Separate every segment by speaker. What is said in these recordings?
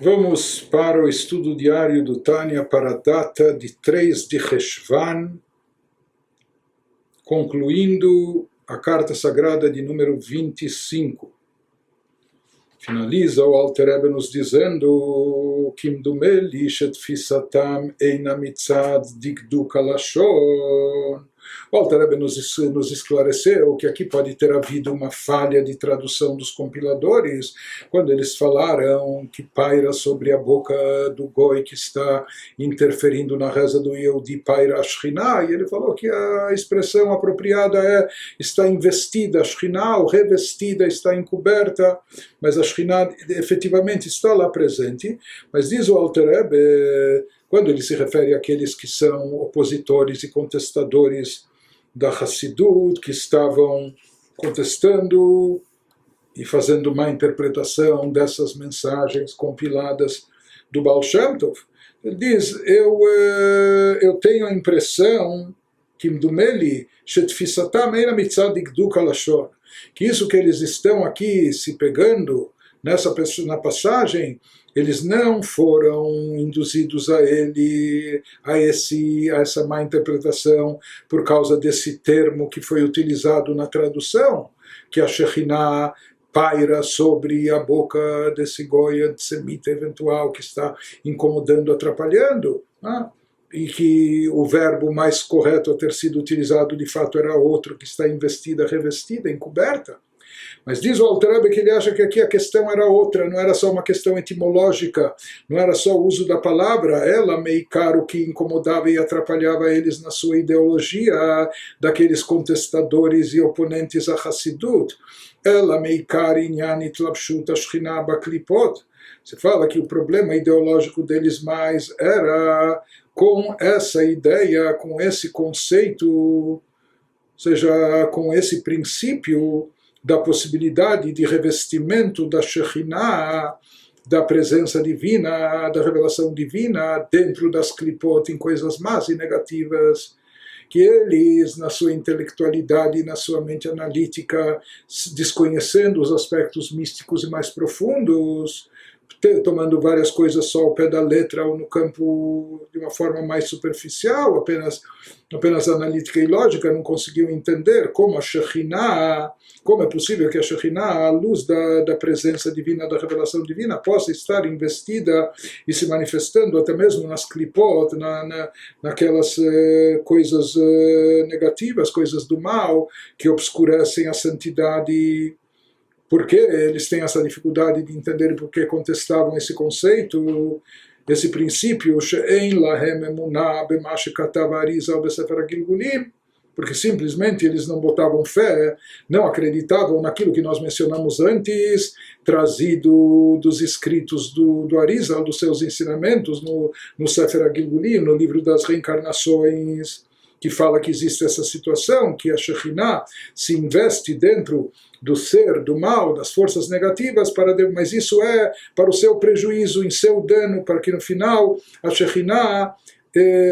Speaker 1: Vamos para o estudo diário do Tânia para a data de 3 de Reshvan, concluindo a carta sagrada de número 25. Finaliza o Alter Rebbe nos dizendo Kimdumeli shetfisatam eina mitzad dikduk halashon. O Alter Rebbe nos esclareceu que aqui pode ter havido uma falha de tradução dos compiladores, quando eles falaram que paira sobre a boca do Goi que está interferindo na reza do Yehudi, paira a Shekhinah, e ele falou que a expressão apropriada é está investida, a Shekhinah, ou revestida, está encoberta, mas a Shekhinah efetivamente está lá presente. Mas diz o Alter Rebbe, quando ele se refere àqueles que são opositores e contestadores da Hassidut, que estavam contestando e fazendo má interpretação dessas mensagens compiladas do Baal Shem Tov, ele diz, eu tenho a impressão que isso que eles estão aqui se pegando na passagem, eles não foram induzidos a essa má interpretação por causa desse termo que foi utilizado na tradução, que a Shekhinah paira sobre a boca desse goi antissemita eventual que está incomodando, atrapalhando, né? E que o verbo mais correto a ter sido utilizado de fato era outro, que está investida, revestida, encoberta. Mas diz o Alter Rebbe que ele acha que aqui a questão era outra, não era só uma questão etimológica, não era só o uso da palavra, ela meikar o que incomodava e atrapalhava eles na sua ideologia, daqueles contestadores e oponentes a Hassidut. Ela meikar inyan itlapshut Shekhinah baklipot. Você fala que o problema ideológico deles mais era com essa ideia, com esse conceito, ou seja, com esse princípio da possibilidade de revestimento da Shekhinah, da presença divina, da revelação divina dentro das klipot em coisas más e negativas, que eles, na sua intelectualidade, na sua mente analítica, desconhecendo os aspectos místicos e mais profundos, tomando várias coisas só ao pé da letra ou no campo de uma forma mais superficial, apenas analítica e lógica, não conseguiu entender como a Shekhinah, como é possível que a Shekhinah, à luz da presença divina, da revelação divina, possa estar investida e se manifestando até mesmo nas klipot, naquelas coisas negativas, coisas do mal, que obscurecem a santidade. Por que eles têm essa dificuldade de entender por que contestavam esse conceito, esse princípio, she'ein lahem emunah bema shekatav Arizal besefer HaGilgulim, porque simplesmente eles não botavam fé, não acreditavam naquilo que nós mencionamos antes, trazido dos escritos do Arizal, dos seus ensinamentos no Sefer HaGilgulim, no livro das reencarnações, que fala que existe essa situação, que a Shekhinah se investe dentro do ser, do mal, das forças negativas, mas isso é para o seu prejuízo, em seu dano, para que no final a Shekhinah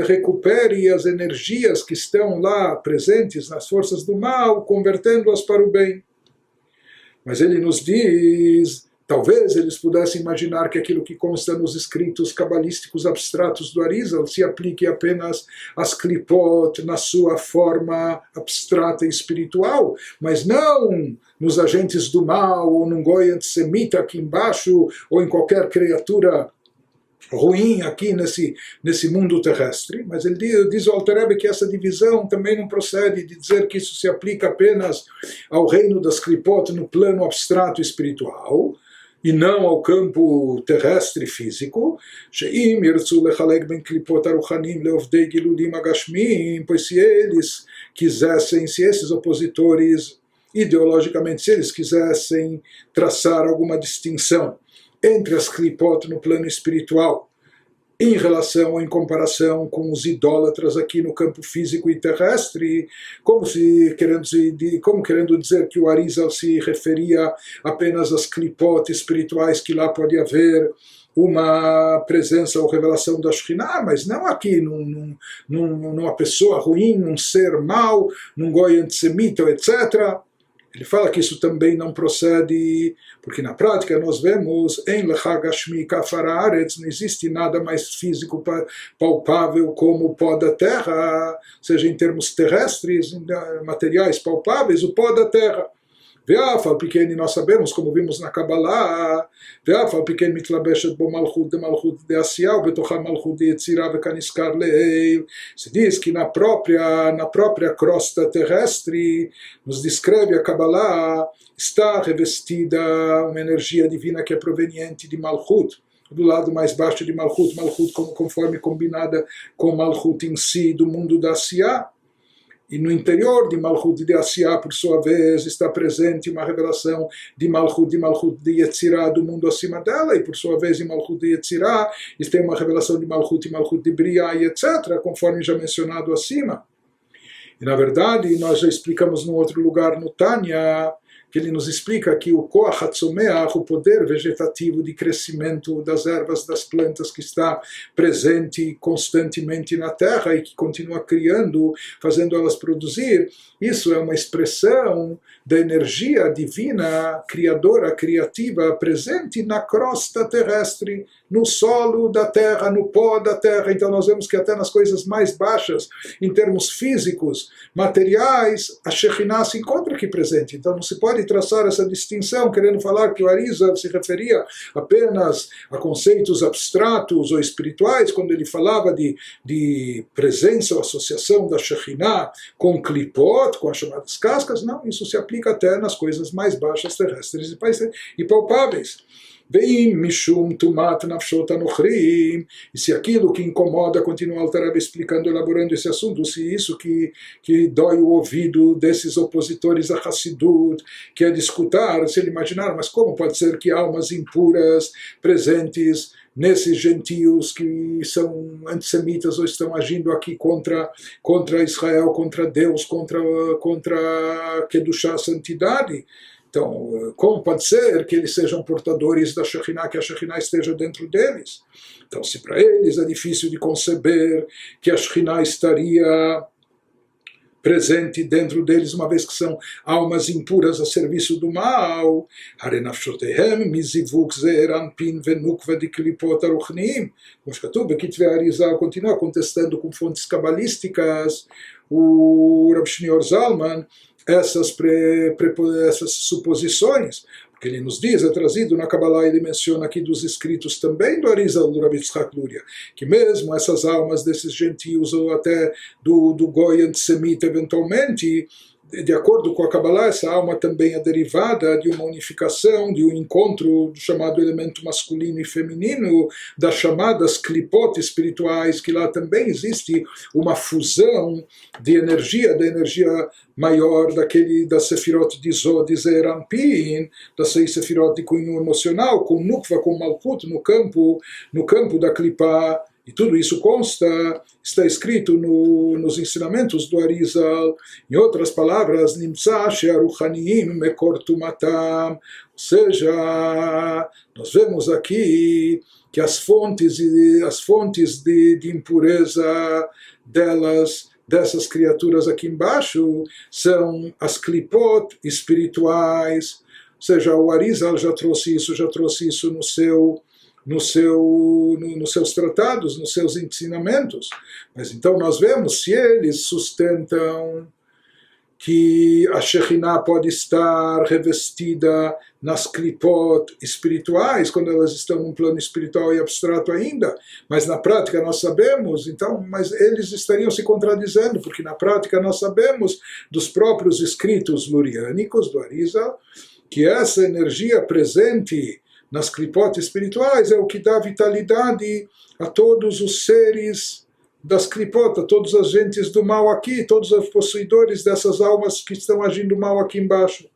Speaker 1: recupere as energias que estão lá presentes nas forças do mal, convertendo-as para o bem. Mas ele nos diz, talvez eles pudessem imaginar que aquilo que consta nos escritos cabalísticos abstratos do Arizal se aplique apenas às klipot na sua forma abstrata e espiritual, mas não nos agentes do mal, ou num goi antissemita aqui embaixo, ou em qualquer criatura ruim aqui nesse mundo terrestre. Mas ele diz ao Alter Rebbe que essa divisão também não procede de dizer que isso se aplica apenas ao reino das klipot no plano abstrato espiritual, e não ao campo terrestre físico, she'im yirtzu lechalek ben klipot aruchanim leovdei gilulim agashmim, pois se eles quisessem, se esses opositores ideologicamente, se eles quisessem traçar alguma distinção entre as klipot no plano espiritual em relação ou em comparação com os idólatras aqui no campo físico e terrestre, como querendo dizer que o Arizal se referia apenas às klipot espirituais, que lá pode haver uma presença ou revelação da Shekhinah, mas não aqui numa pessoa ruim, num ser mau, num goi antissemita, etc. Ele fala que isso também não procede, porque na prática nós vemos em Lechagashmi Kafararetz, não existe nada mais físico palpável como o pó da terra, seja em termos terrestres, materiais palpáveis, o pó da terra. Ve'afal pequeno, nós sabemos, como vimos na Kabbalah, ve'afal pequeno mitlabeshet bo malchut de Asiya, betocha malchut de Yetzirah vekaniskar leil. Se diz que na própria crosta terrestre, nos descreve a Kabbalah, está revestida uma energia divina que é proveniente de Malchut, do lado mais baixo de Malchut, conforme combinada com Malchut em si, do mundo da Asiya. E no interior de Malchut de Asiya, por sua vez, está presente uma revelação de Malchut de Yetzirah, do mundo acima dela, e por sua vez, em Malchut de Yetzirah, tem uma revelação de Malchut de Briah, e etc., conforme já mencionado acima. E, na verdade, nós já explicamos num outro lugar no Tânia, que ele nos explica que o Koach HaTzomeach, o poder vegetativo de crescimento das ervas, das plantas, que está presente constantemente na terra e que continua criando, fazendo elas produzir, isso é uma expressão da energia divina, criadora, criativa, presente na crosta terrestre, no solo da terra, no pó da terra. Então nós vemos que até nas coisas mais baixas, em termos físicos, materiais, a Shekhinah se encontra aqui presente. Então não se pode traçar essa distinção, querendo falar que o Arizal se referia apenas a conceitos abstratos ou espirituais, quando ele falava de presença ou associação da Shekhinah com Klipot, com as chamadas cascas. Não, isso se aplica até nas coisas mais baixas, terrestres e palpáveis. Veim mishum tumat nafshot anochrim. E se aquilo que incomoda, continua Alter explicando, elaborando esse assunto, se isso que dói o ouvido desses opositores a Hassidut, que é de escutar, se ele imaginar, mas como pode ser que almas impuras presentes nesses gentios que são antissemitas ou estão agindo aqui contra Israel, contra Deus, contra Kedushá, a santidade? Então, como pode ser que eles sejam portadores da Shekhinah, que a Shekhinah esteja dentro deles? Então, se para eles é difícil de conceber que a Shekhinah estaria presente dentro deles, uma vez que são almas impuras a serviço do mal, continua contestando com fontes cabalísticas o Rav Shneur Zalman essas suposições, porque ele nos diz, é trazido na Kabbalah, ele menciona aqui dos escritos também do Arizal, do Rav Yitzhak Luria, que mesmo essas almas desses gentios, ou até do Goy antissemita eventualmente, de acordo com a Kabbalah, essa alma também é derivada de uma unificação, de um encontro do chamado elemento masculino e feminino, das chamadas klipot espirituais, que lá também existe uma fusão de energia, da energia maior da Sefirot de Zod, de Zeir Anpin, das 6 Sefirot de cunho emocional, com Nukva, com Malkut, no campo da Klipá. E tudo isso está escrito nos ensinamentos do Arizal. Em outras palavras, Nimtza she'aruchaniim mekor tumatam. Ou seja, nós vemos aqui que as fontes de impureza dessas criaturas aqui embaixo, são as klipot espirituais. Ou seja, o Arizal já trouxe isso nos seus tratados, nos seus ensinamentos. Mas então nós vemos, se eles sustentam que a Shekhinah pode estar revestida nas klipot espirituais, quando elas estão num plano espiritual e abstrato ainda, mas na prática nós sabemos, então, mas eles estariam se contradizendo, porque na prática nós sabemos dos próprios escritos luriânicos do Arizal, que essa energia presente nas klipot espirituais é o que dá vitalidade a todos os seres das klipot, a todos os agentes do mal aqui, todos os possuidores dessas almas que estão agindo mal aqui embaixo.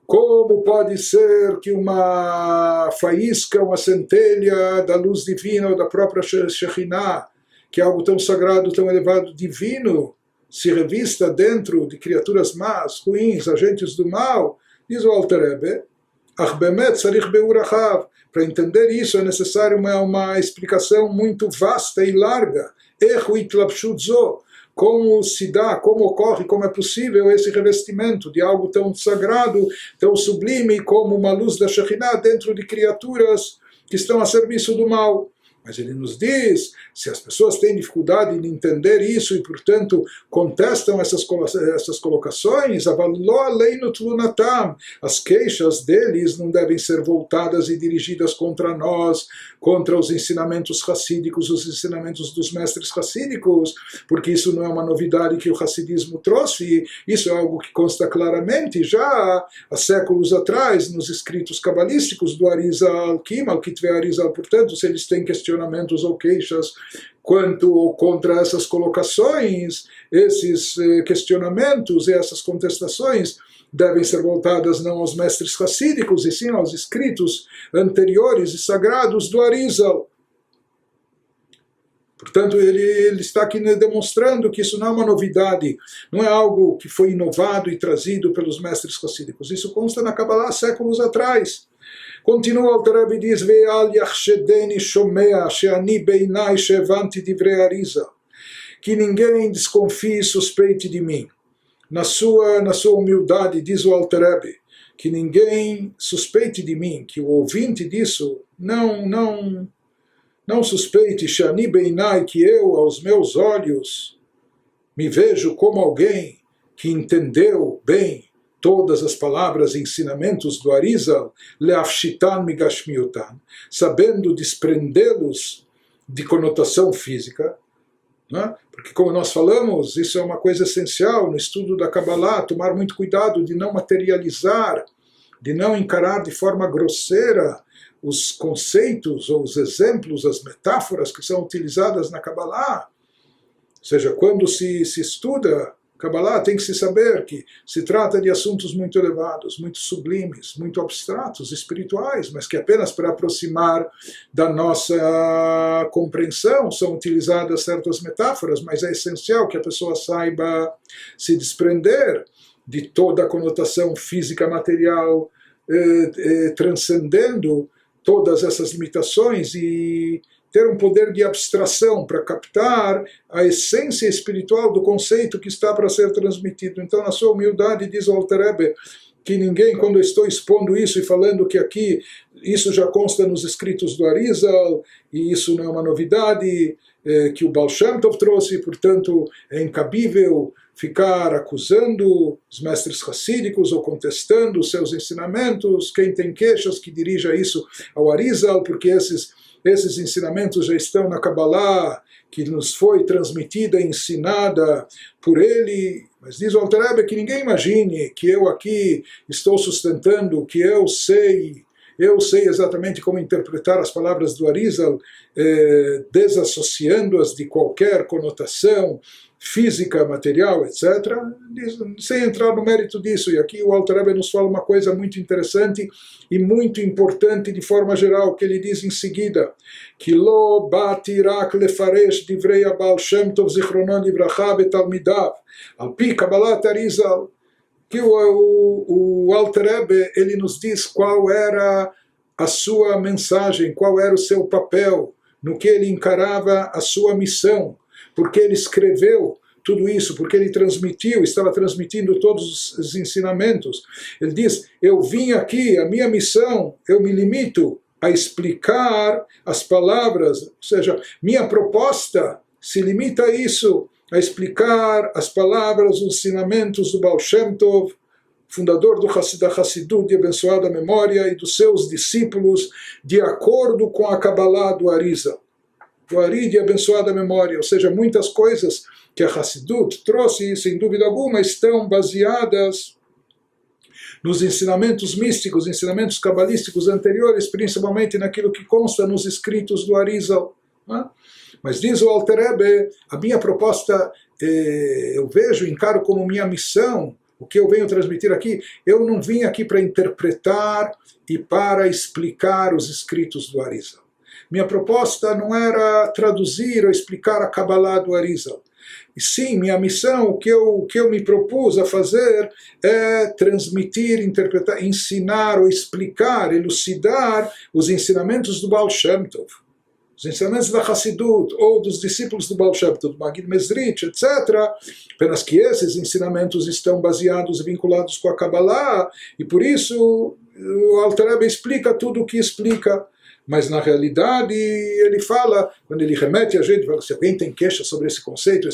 Speaker 1: Como pode ser que uma faísca, uma centelha da luz divina ou da própria Shekhinah, que é algo tão sagrado, tão elevado, divino, se revista dentro de criaturas más, ruins, agentes do mal? Diz o Alter Rebbe, para entender isso é necessário uma explicação muito vasta e larga. como se dá, como ocorre, como é possível esse revestimento de algo tão sagrado, tão sublime como uma luz da Shekhinah dentro de criaturas que estão a serviço do mal. Mas ele nos diz, se as pessoas têm dificuldade em entender isso e, portanto, contestam essas colocações, as queixas deles não devem ser voltadas e dirigidas contra nós, contra os ensinamentos racídicos, os ensinamentos dos mestres racídicos, porque isso não é uma novidade que o racidismo trouxe, isso é algo que consta claramente já há séculos atrás nos escritos cabalísticos do Arizal, Kimal, Kitve Arizal. Portanto, se eles têm questionamentos ou queixas quanto ou contra essas colocações, esses questionamentos e essas contestações devem ser voltadas não aos mestres racídicos, e sim aos escritos anteriores e sagrados do Arizal. Portanto, ele está aqui demonstrando que isso não é uma novidade, não é algo que foi inovado e trazido pelos mestres racídicos. Isso consta na Kabbalah séculos atrás. Continua o Alter Rebbe e diz: Ve'al yachshedeni shomea she'ani beinai she'evanti divrei Arizal. Que ninguém desconfie e suspeite de mim. Na sua humildade, diz o Alter Rebbe, que ninguém suspeite de mim, que o ouvinte disso não suspeite, Shani Beinai, que eu, aos meus olhos, me vejo como alguém que entendeu bem todas as palavras e ensinamentos do Arizal, Leafshitan Migashmiutan, sabendo desprendê-los de conotação física. Porque, como nós falamos, isso é uma coisa essencial no estudo da Kabbalah, tomar muito cuidado de não materializar, de não encarar de forma grosseira os conceitos ou os exemplos, as metáforas que são utilizadas na Kabbalah. Ou seja, quando se estuda Kabbalah, tem que se saber que se trata de assuntos muito elevados, muito sublimes, muito abstratos, espirituais, mas que apenas para aproximar da nossa compreensão são utilizadas certas metáforas, mas é essencial que a pessoa saiba se desprender de toda a conotação física material, transcendendo todas essas limitações e ter um poder de abstração para captar a essência espiritual do conceito que está para ser transmitido. Então, na sua humildade, diz o Alter Rebbe, que ninguém, quando eu estou expondo isso e falando que aqui isso já consta nos escritos do Arizal, e isso não é uma novidade que o Baal Shem Tov trouxe, portanto, é incabível ficar acusando os mestres racídicos ou contestando os seus ensinamentos. Quem tem queixas que dirija isso ao Arizal, porque esses ensinamentos já estão na Kabbalah, que nos foi transmitida e ensinada por ele. Mas diz o Alter Rebbe que ninguém imagine que eu aqui estou sustentando, que eu sei exatamente como interpretar as palavras do Arizal, desassociando-as de qualquer conotação física, material, etc., sem entrar no mérito disso. E aqui o Alter Rebbe nos fala uma coisa muito interessante e muito importante de forma geral, que ele diz em seguida, que lo bati rak lefaresh divrei Baal Shem Tov zichronon livracha betalmidav al pi Kabbalat Arizal. Que o Alter Rebbe, ele nos diz qual era a sua mensagem, qual era o seu papel, no que ele encarava a sua missão, porque ele escreveu tudo isso, porque ele estava transmitindo todos os ensinamentos. Ele diz, eu vim aqui, a minha missão, eu me limito a explicar as palavras, ou seja, minha proposta se limita a isso, a explicar as palavras, os ensinamentos do Baal Shem Tov, fundador da Hassidut de abençoada memória, e dos seus discípulos, de acordo com a Kabbalah do Arizal. Do Ari de abençoada memória, ou seja, muitas coisas que a Hassidut trouxe, sem dúvida alguma, estão baseadas nos ensinamentos místicos, ensinamentos cabalísticos anteriores, principalmente naquilo que consta nos escritos do Arizal. Mas diz o Alter Rebbe, a minha proposta, eu encaro como minha missão, o que eu venho transmitir aqui, eu não vim aqui para interpretar e para explicar os escritos do Arizal. Minha proposta não era traduzir ou explicar a Kabbalah do Arizal. E sim, minha missão, o que eu me propus a fazer é transmitir, interpretar, ensinar ou explicar, elucidar os ensinamentos do Baal Shem Tov. Ou os ensinamentos da Hassidut, ou dos discípulos do Baal Shem Tov, do Magid Mezritch, etc., apenas que esses ensinamentos estão baseados e vinculados com a Kabbalah, e por isso o Alter Rebbe explica tudo o que explica. Mas na realidade ele fala, quando ele remete a gente, fala, se alguém tem queixa sobre esse conceito,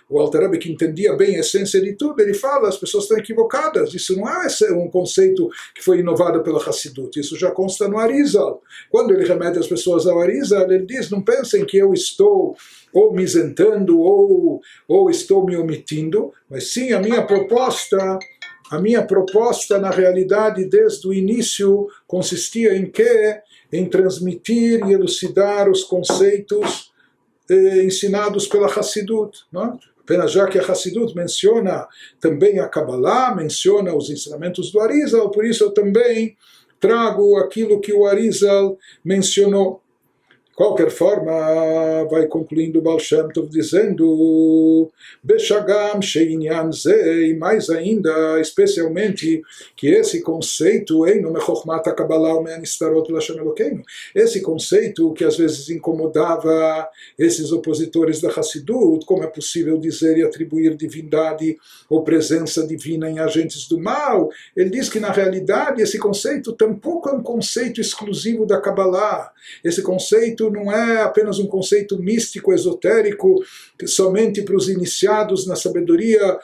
Speaker 1: o Alter Rebbe, que entendia bem a essência de tudo, ele fala, as pessoas estão equivocadas, isso não é um conceito que foi inovado pela Hassidut, isso já consta no Arizal. Quando ele remete as pessoas ao Arizal, ele diz, não pensem que eu estou ou me isentando ou estou me omitindo, mas sim a minha proposta, na realidade, desde o início, consistia em quê? Em transmitir e elucidar os conceitos ensinados pela Hassidut. Não? Apenas já que a Hassidut menciona também a Kabbalah, menciona os ensinamentos do Arizal, por isso eu também trago aquilo que o Arizal mencionou. De qualquer forma, vai concluindo o Baal Shem Tov dizendo Beshagam Sheinyan Ze, e mais ainda, especialmente, que esse conceito Eino Mechochmat HaKabbalah U'Me'anistarot L'Hashem Elokeinu, esse conceito que às vezes incomodava esses opositores da Hassidut, como é possível dizer e atribuir divindade ou presença divina em agentes do mal, ele diz que na realidade esse conceito tampouco é um conceito exclusivo da Kabbalah. Esse conceito não é apenas um conceito místico, esotérico, somente para os iniciados na sabedoria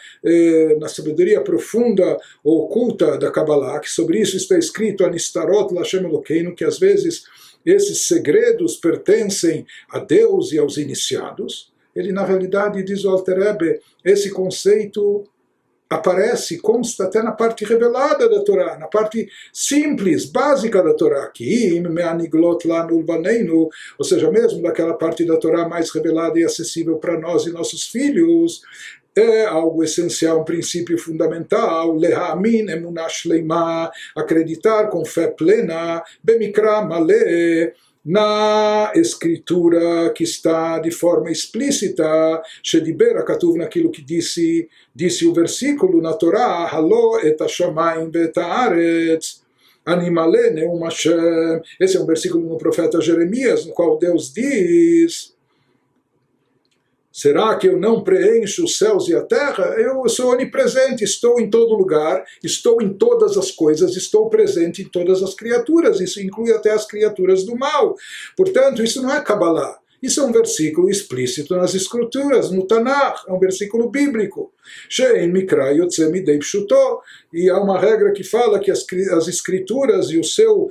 Speaker 1: profunda ou oculta da Kabbalah, que sobre isso está escrito Anistarot L'Hashem Elokeinu, que às vezes esses segredos pertencem a Deus e aos iniciados. Ele, na realidade, diz o Alter Rebbe, esse conceito aparece, consta até na parte revelada da Torá, na parte simples, básica da Torá, ou seja, mesmo daquela parte da Torá mais revelada e acessível para nós e nossos filhos, é algo essencial, um princípio fundamental, lehamin emunah shleima, acreditar com fé plena, bemikra maleh, na escritura que está de forma explícita, Shediber Katuv, naquilo que disse o versículo na Torá, Halo et hashamayim ve'et haaretz, animale neum Hashem. Esse é um versículo no profeta Jeremias, no qual Deus diz: será que eu não preencho os céus e a terra? Eu sou onipresente, estou em todo lugar, estou em todas as coisas, estou presente em todas as criaturas. Isso inclui até as criaturas do mal. Portanto, isso não é Kabbalah. Isso é um versículo explícito nas Escrituras, no Tanakh, é um versículo bíblico. She'en mikra yotze midei pshuto. E há uma regra que fala que as Escrituras e o seu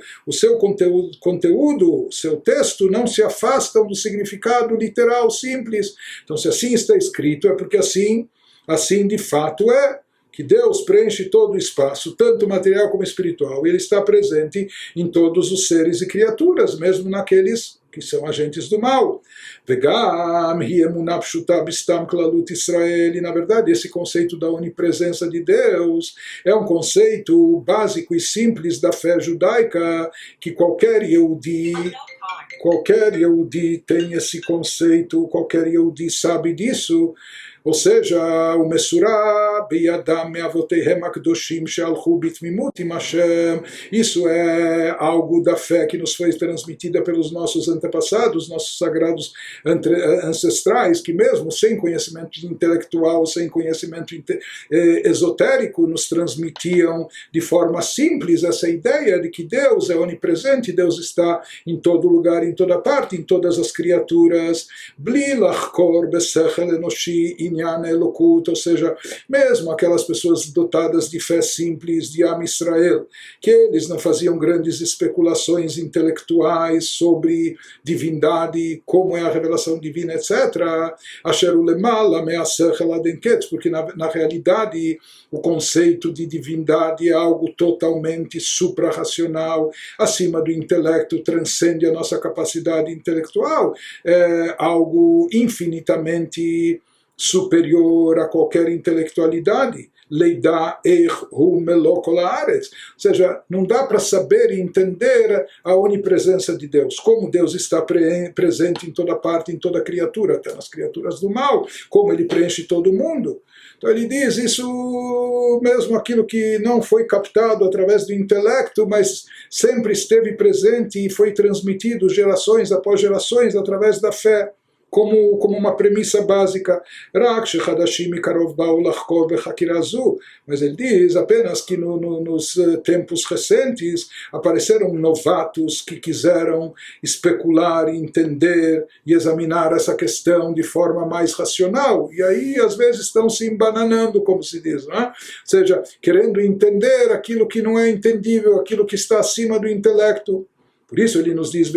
Speaker 1: conteúdo, o seu texto, não se afastam do significado literal simples. Então, se assim está escrito, é porque assim de fato é. Que Deus preenche todo o espaço, tanto material como espiritual, e Ele está presente em todos os seres e criaturas, mesmo naqueles que são agentes do mal. Vegam hi emunah pshuta bistam klalut Israel. E, na verdade, esse conceito da onipresença de Deus é um conceito básico e simples da fé judaica, que qualquer Yehudi tem esse conceito, qualquer Yehudi sabe disso. Ou seja, o Mesurah biyadam me'avotehem akdoshim she'alchu bitmimut im Hashem. Isso é algo da fé que nos foi transmitida pelos nossos antepassados, nossos sagrados ancestrais, que mesmo sem conhecimento intelectual, sem conhecimento esotérico, nos transmitiam de forma simples essa ideia de que Deus é onipresente, Deus está em todo lugar, em toda parte, em todas as criaturas. Bli lachkor besechel enoshi ou seja, mesmo aquelas pessoas dotadas de fé simples de Am Israel, que eles não faziam grandes especulações intelectuais sobre divindade, como é a revelação divina, etc., porque na realidade o conceito de divindade é algo totalmente suprarracional, acima do intelecto, transcende a nossa capacidade intelectual, é algo infinitamente superior a qualquer intelectualidade. leidá eich hu melo kol haaretz. Ou seja, não dá para saber e entender a onipresença de Deus, como Deus está presente em toda parte, em toda criatura, até nas criaturas do mal, como ele preenche todo mundo. Então ele diz isso mesmo, aquilo que não foi captado através do intelecto, mas sempre esteve presente e foi transmitido gerações após gerações através da fé, como uma premissa básica. Mas ele diz apenas que nos tempos recentes apareceram novatos que quiseram especular, entender e examinar essa questão de forma mais racional, e aí às vezes estão se embananando, como se diz, não é? Ou seja, querendo entender aquilo que não é entendível, aquilo que está acima do intelecto. Por isso ele nos diz,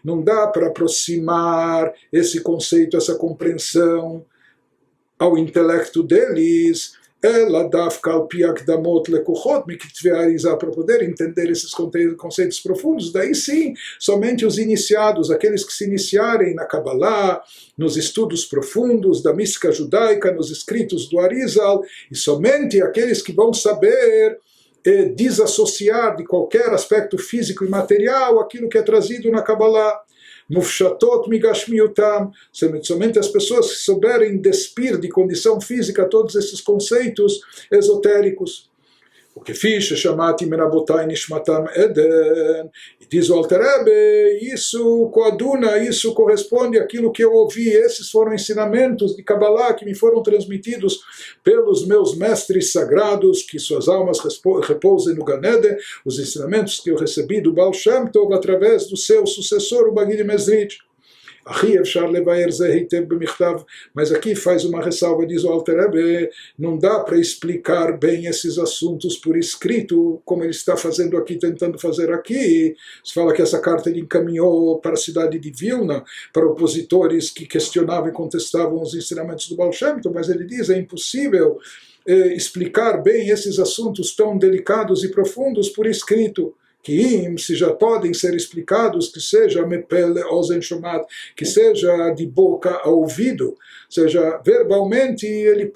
Speaker 1: não dá para aproximar esse conceito, essa compreensão ao intelecto deles, para poder entender esses conceitos profundos. Daí sim, somente os iniciados, aqueles que se iniciarem na Kabbalah, nos estudos profundos da mística judaica, nos escritos do Arizal, e somente aqueles que vão saber desassociar de qualquer aspecto físico e material aquilo que é trazido na Kabbalah. Mufshatot migashmiutam, somente as pessoas que souberem despir de condição física todos esses conceitos esotéricos. O que fiz, chamati merabotai nishmatam eden, e diz o Alter Rebbe, isso coaduna, isso corresponde àquilo que eu ouvi. Esses foram ensinamentos de Kabbalah que me foram transmitidos pelos meus mestres sagrados, que suas almas repousem no Gan Eden, os ensinamentos que eu recebi do Baal Shem Tov através do seu sucessor, o Bagid Mezrich. Mas aqui faz uma ressalva, diz o Alter Rebbe, não dá para explicar bem esses assuntos por escrito, como ele está fazendo aqui, tentando fazer aqui. Se fala que essa carta ele encaminhou para a cidade de Vilna, para opositores que questionavam e contestavam os ensinamentos do Baal Shem Tov, mas ele diz, é impossível explicar bem esses assuntos tão delicados e profundos por escrito. Que se já podem ser explicados, que seja mepele ozen shomat, que seja de boca a ouvido, ou seja, verbalmente ele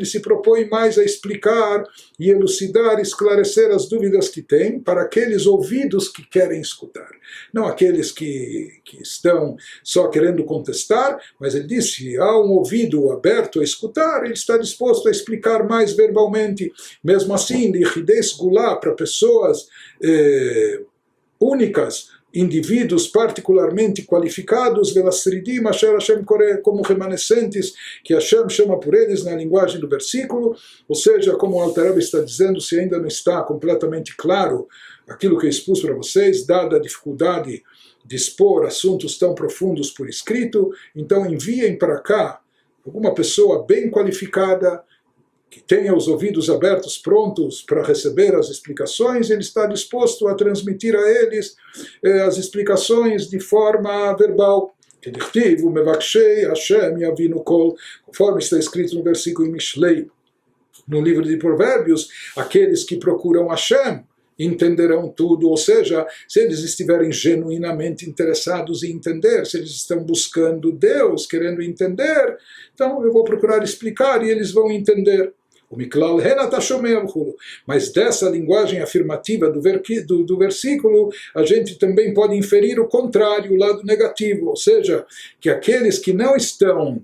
Speaker 1: se propõe mais a explicar e elucidar, esclarecer as dúvidas que tem para aqueles ouvidos que querem escutar, não aqueles que estão só querendo contestar, mas ele diz, se há um ouvido aberto a escutar, ele está disposto a explicar mais verbalmente. Mesmo assim, lichidei sgulá, para pessoas únicas, indivíduos particularmente qualificados, velasridim asher Hashem kore, como remanescentes que Hashem chama por eles na linguagem do versículo, ou seja, como o Alter Rebbe está dizendo, se ainda não está completamente claro aquilo que eu expus para vocês, dada a dificuldade de expor assuntos tão profundos por escrito, então enviem para cá alguma pessoa bem qualificada, que tenha os ouvidos abertos, prontos para receber as explicações. Ele está disposto a transmitir a eles as explicações de forma verbal. Conforme está escrito no versículo em Mishlei, no livro de Provérbios, aqueles que procuram Hashem entenderão tudo, ou seja, se eles estiverem genuinamente interessados em entender, se eles estão buscando Deus, querendo entender, então eu vou procurar explicar e eles vão entender. Mas dessa linguagem afirmativa do versículo, a gente também pode inferir o contrário, o lado negativo, ou seja, que aqueles que não estão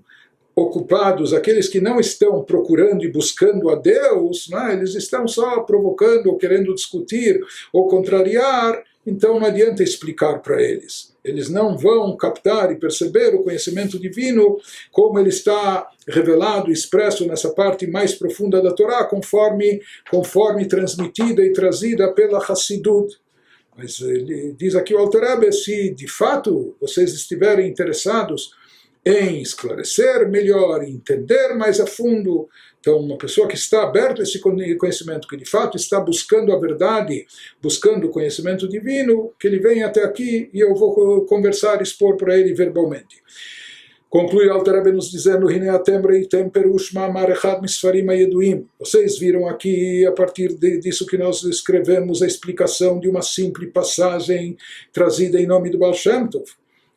Speaker 1: ocupados, aqueles que não estão procurando e buscando a Deus, né, eles estão só provocando ou querendo discutir ou contrariar, então não adianta explicar para eles. Eles não vão captar e perceber o conhecimento divino como ele está revelado, expresso nessa parte mais profunda da Torá, conforme transmitida e trazida pela Hassidut. Mas ele diz aqui o Alter Rebbe, se de fato vocês estiverem interessados em esclarecer melhor, em entender mais a fundo, então uma pessoa que está aberta a esse conhecimento, que de fato está buscando a verdade, buscando o conhecimento divino, que ele venha até aqui e eu vou conversar, expor para ele verbalmente. Conclui o Alter Rebbe nos dizendo, vocês viram aqui, a partir disso que nós escrevemos, a explicação de uma simples passagem trazida em nome do Baal Shem Tov,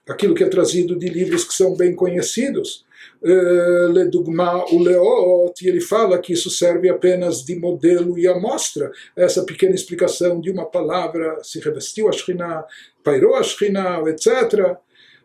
Speaker 1: aquilo que é trazido de livros que são bem conhecidos. ledugma uleot, e ele fala que isso serve apenas de modelo e amostra. Essa pequena explicação de uma palavra, se revestiu a Shekhinah, pairou a Shekhinah, etc.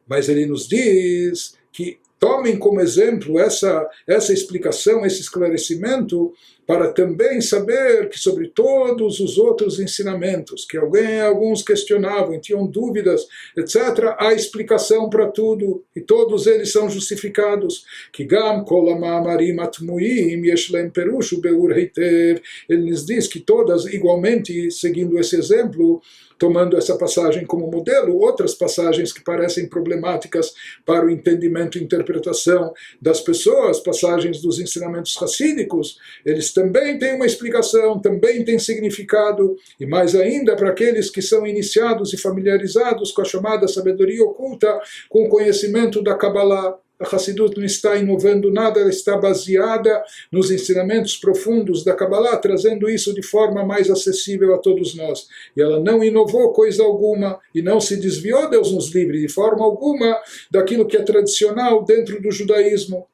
Speaker 1: Mas ele nos diz que tomem como exemplo essa explicação, esse esclarecimento, para também saber que sobre todos os outros ensinamentos, que alguns questionavam, tinham dúvidas, etc., há explicação para tudo, e todos eles são justificados. Que gam kol ha'ma'amarim atmuim yesh lehem perush u'beur heitev. Ele nos diz que todas, igualmente, seguindo esse exemplo, tomando essa passagem como modelo, outras passagens que parecem problemáticas para o entendimento e interpretação das pessoas, passagens dos ensinamentos racídicos, eles também têm uma explicação, também têm significado, e mais ainda para aqueles que são iniciados e familiarizados com a chamada sabedoria oculta, com o conhecimento da Kabbalah. A Hassidut não está inovando nada, ela está baseada nos ensinamentos profundos da Kabbalah, trazendo isso de forma mais acessível a todos nós. E ela não inovou coisa alguma, e não se desviou, Deus nos livre, de forma alguma, daquilo que é tradicional dentro do judaísmo.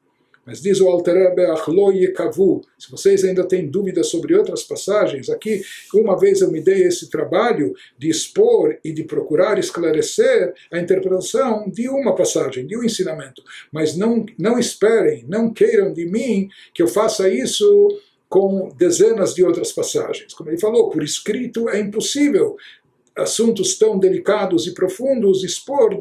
Speaker 1: Mas diz o Alter Rebbe, Achlo Yekavu, se vocês ainda têm dúvidas sobre outras passagens, aqui uma vez eu me dei esse trabalho de expor e de procurar esclarecer a interpretação de uma passagem, de um ensinamento. Mas não esperem, não queiram de mim que eu faça isso com dezenas de outras passagens. Como ele falou, por escrito é impossível assuntos tão delicados e profundos expor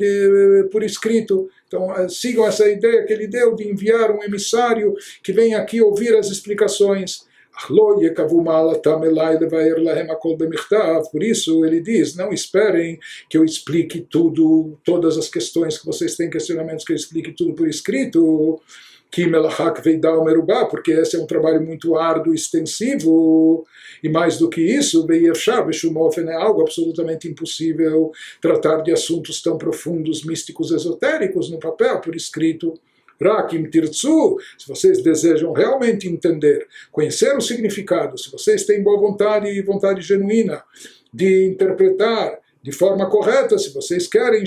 Speaker 1: por escrito. Então sigam essa ideia que ele deu de enviar um emissário que vem aqui ouvir as explicações. Por isso ele diz, não esperem que eu explique tudo, todas as questões que vocês têm questionamentos, que eu explique tudo por escrito, porque esse é um trabalho muito árduo e extensivo, e mais do que isso, é algo absolutamente impossível tratar de assuntos tão profundos, místicos, esotéricos no papel, por escrito. Rakim Tirtsu, se vocês desejam realmente entender, conhecer o significado, se vocês têm boa vontade e vontade genuína de interpretar de forma correta, se vocês querem,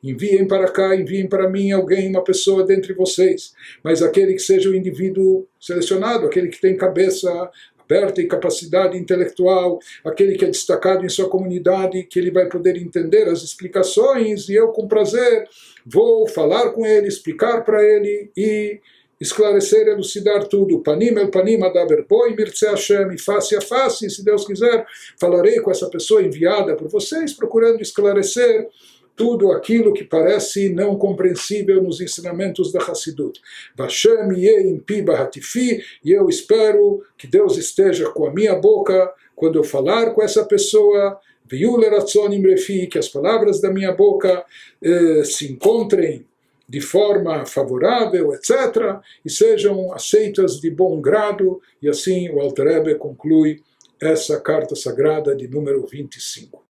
Speaker 1: enviem para cá, enviem para mim alguém, uma pessoa dentre vocês, mas aquele que seja o indivíduo selecionado, aquele que tem cabeça aberta e capacidade intelectual, aquele que é destacado em sua comunidade, que ele vai poder entender as explicações, e eu com prazer vou falar com ele, explicar para ele e esclarecer, elucidar tudo. Panim el panim adaber boi mirtze Hashem, e face a face, se Deus quiser, falarei com essa pessoa enviada por vocês, procurando esclarecer tudo aquilo que parece não compreensível nos ensinamentos da Hassidut. Vashem yeh pi bahatifi, e eu espero que Deus esteja com a minha boca quando eu falar com essa pessoa, que as palavras da minha boca se encontrem de forma favorável, etc., e sejam aceitas de bom grado, e assim o Alter Rebbe conclui essa carta sagrada de número 25.